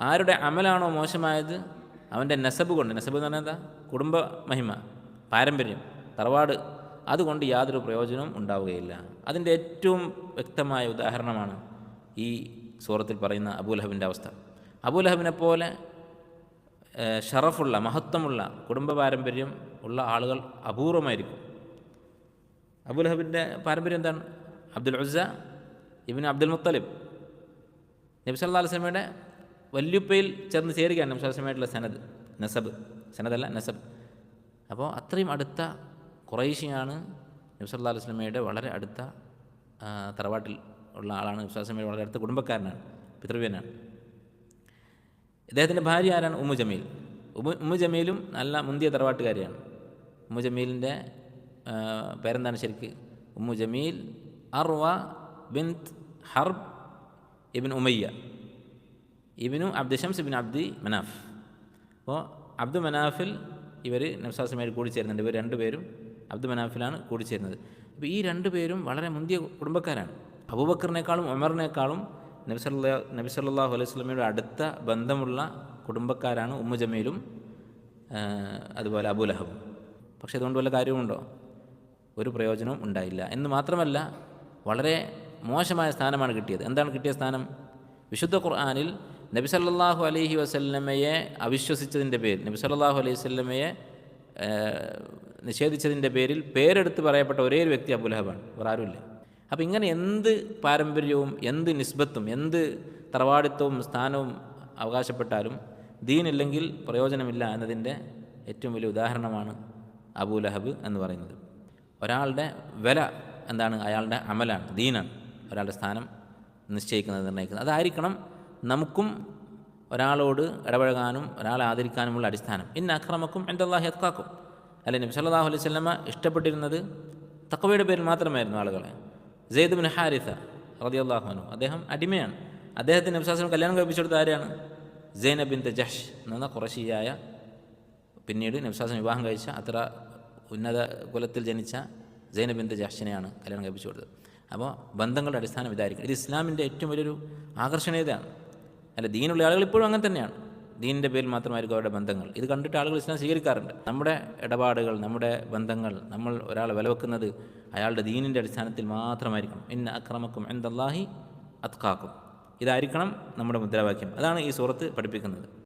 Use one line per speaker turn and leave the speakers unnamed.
ആരുടെ അമലാണോ മോശമായത് അവൻ്റെ നസബ് കൊണ്ട്, നസബ് എന്ന് പറഞ്ഞാൽ എന്താ, കുടുംബ മഹിമ, പാരമ്പര്യം, തറവാട്, അതുകൊണ്ട് യാതൊരു പ്രയോജനവും ഉണ്ടാവുകയില്ല. അതിൻ്റെ ഏറ്റവും വ്യക്തമായ ഉദാഹരണമാണ് ഈ സൂറത്തിൽ പറയുന്ന അബൂലഹബിൻ്റെ അവസ്ഥ. അബൂലഹബിനെ പോലെ ഷറഫുള്ള, മഹത്വമുള്ള കുടുംബ പാരമ്പര്യം ഉള്ള ആളുകൾ അപൂർവമായിരിക്കും. അബൂലഹബിൻ്റെ പാരമ്പര്യം എന്താണ്? അബ്ദുൽ ഉസ്സ ഇബ്നു അബ്ദുൽ മുത്തലിബ്, നബി സല്ലല്ലാഹു അലൈഹി വസല്ലമയുടെ വല്യുപ്പയിൽ ചേർന്ന് ചേരുകയാണ് നബി സല്ലല്ലാഹു അലൈഹി വസല്ലമയുടെ നസബ്, സനദല്ല നസബ്. അപ്പോൾ അത്രയും അടുത്ത ഖുറൈശിയാണ് നബി സല്ലല്ലാഹു അലൈഹി വസല്ലമയുടെ വളരെ അടുത്ത തറവാട്ടിൽ ഉള്ള ആളാണ്. നബി സല്ലല്ലാഹു അലൈഹി വസല്ലമയുടെ വളരെ അടുത്ത കുടുംബക്കാരനാണ്, പിതൃവ്യനാണ്. ഇദ്ദേഹത്തിൻ്റെ ഭാര്യ ആരാണ്? ഉമ്മു ജമീൽ. ഉമ്മു ജമീലും നല്ല മുന്തിയ തറവാട്ടുകാരിയാണ്. ഉമ്മു ജമീലിൻ്റെ പേരെന്താണ് ശരിക്ക്? ഉമ്മു ജമീൽ അർവ ബിൻത് ഹർബ് ഇബ്നു ഉമയ്യ ഇബ്നു അബ്ദു ഷംസ് ഇബ്നു അബ്ദി മനാഫ്. അപ്പോൾ അബ്ദു മനാഫിൽ ഇവർ നബി സല്ലല്ലാഹു അലൈഹി വസല്ലമയിൽ കൂടിച്ചേരുന്നുണ്ട്. ഇവർ രണ്ടുപേരും അബ്ദു മനാഫിലാണ് കൂടിച്ചേരുന്നത്. അപ്പോൾ ഈ രണ്ടുപേരും വളരെ മുന്തിയ കുടുംബക്കാരാണ്. അബൂബക്കറിനേക്കാളും ഉമറിനേക്കാളും നബി സല്ലല്ലാഹു അലൈഹി വസല്ലമയുടെ അടുത്ത ബന്ധമുള്ള കുടുംബക്കാരാണ് ഉമ്മു ജമീലും അതുപോലെ അബൂലഹബും. പക്ഷേ അതുകൊണ്ട് വല്ല കാര്യവുമുണ്ടോ? ഒരു പ്രയോജനവും ഉണ്ടായില്ല. എന്ന് മാത്രമല്ല, വളരെ മോശമായ സ്ഥാനമാണ് കിട്ടിയത്. എന്താണ് കിട്ടിയ സ്ഥാനം? വിശുദ്ധ ഖുർആനിൽ നബി സല്ലല്ലാഹു അലൈഹി വസല്ലമയെ അവിശ്വസിച്ചതിൻ്റെ പേരിൽ, നബി സല്ലല്ലാഹു അലൈഹി വസല്ലമയെ നിഷേധിച്ചതിൻ്റെ പേരിൽ പേരെടുത്ത് പറയപ്പെട്ട ഒരേ ഒരു വ്യക്തി അബൂലഹബാണ്, വേറെ ആരുമില്ല. അപ്പോൾ ഇങ്ങനെ എന്ത് പാരമ്പര്യവും എന്ത് നിസ്ബത്തും എന്ത് തറവാടിത്തവും സ്ഥാനവും അവകാശപ്പെട്ടാലും ദീനില്ലെങ്കിൽ പ്രയോജനമില്ല എന്നതിൻ്റെ ഏറ്റവും വലിയ ഉദാഹരണമാണ് അബൂലഹബ് എന്ന് പറയുന്നത്. ഒരാളുടെ വില എന്താണ്? അയാളുടെ അമലാണ്, ദീനാണ് ഒരാളുടെ സ്ഥാനം നിശ്ചയിക്കുന്നത്, നിർണ്ണയിക്കുന്നത്. അതായിരിക്കണം നമുക്കും ഒരാളോട് ഇടപഴകാനും ഒരാളെ ആദരിക്കാനുമുള്ള അടിസ്ഥാനം. ഇന്ന അക്രമക്കും ഇൻദല്ലാഹി അത്ഖാക്കും. അല്ലെ, നബി സല്ലല്ലാഹു അലൈഹി വസല്ലമ ഇഷ്ടപ്പെട്ടിരുന്നത് തഖ്വയുടെ പേരിൽ മാത്രമായിരുന്നു ആളുകളെ. സെയ്ദ് ബിൻ ഹാരിസ റളിയല്ലാഹു അൻഹു, അദ്ദേഹം അടിമയാണ്. അദ്ദേഹത്തിന് നബി സല്ലല്ലാഹു അലൈഹി വസല്ലം കല്യാണം കഴിപ്പിച്ചു കൊടുത്ത ആരെയാണ്? സൈനബ് ബിൻത് ജഹ്ഷ് എന്ന ഖുറശിയായ, പിന്നീട് നബി സല്ലല്ലാഹു അലൈഹി വസല്ലം വിവാഹം കഴിച്ച അത്ര ഉന്നത കുലത്തിൽ ജനിച്ച സൈനബ് ബിൻത് ജഹ്ഷിനെയാണ് കല്യാണം കഴിപ്പിച്ചു കൊടുത്തത്. അപ്പോൾ ബന്ധങ്ങളുടെ അടിസ്ഥാനം ഇതായിരിക്കും. ഇത് ഇസ്ലാമിൻ്റെ ഏറ്റവും വലിയൊരു ആകർഷണീയതയാണ്. അല്ല, ദീനുള്ള ആളുകൾ ഇപ്പോഴും അങ്ങനെ തന്നെയാണ്. ദീനിൻ്റെ പേരിൽ മാത്രമായിരിക്കും അവരുടെ ബന്ധങ്ങൾ. ഇത് കണ്ടിട്ട് ആളുകൾ ഇസ്ലാം സ്വീകരിക്കാറുണ്ട്. നമ്മുടെ ഇടപാടുകൾ, നമ്മുടെ ബന്ധങ്ങൾ, നമ്മൾ ഒരാളെ വിലവെക്കുന്നത് അയാളുടെ ദീനിൻ്റെ അടിസ്ഥാനത്തിൽ മാത്രമായിരിക്കണം. ഇന്ന അക്രമക്കും ഇൻദല്ലാഹി അത്ഖാക്കും. ഇതായിരിക്കണം നമ്മുടെ മുദ്രാവാക്യം. അതാണ് ഈ സൂറത്ത് പഠിപ്പിക്കുന്നത്.